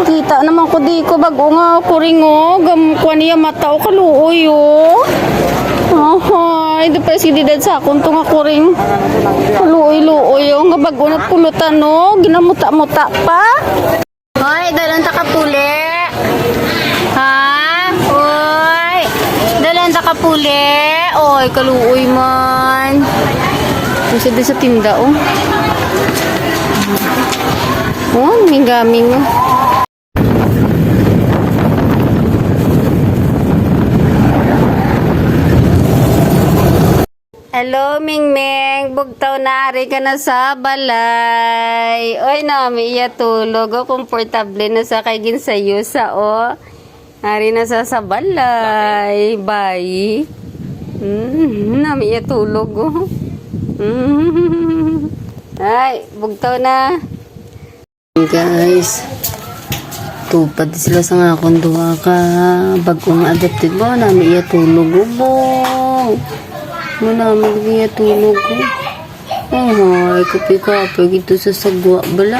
Kita naman ko di ko bago nga kuringo. Gamukwa niya mata o kaluoy o. Ay, di pa si didad sa akong tunga kuring. Kaluoy-luoy o. Nga bago na pulutan o. Ginamuta-muta pa. Hoy, dalan ta kapuli. Ha? Hoy. Dalan ta kapuli. Oy, kaluoy man. Kasi di sa tinda o. Oh, gaming o. Hello, Mingming. Bugtaw na ari ka na sa balay. Oy, nami iya tulog. O, komportable na sa kay ginsayo sa o. Ari na sa balay. Bye. Nami iya tulog o. Ay, bugtaw na. Guys, tupad sila sa nga akong duha ka. Bagong adapted ba? Nami iya tulog o bo. Manamig niya tulog ko. Ay, kapi-kapi gitu sa sagwa bala.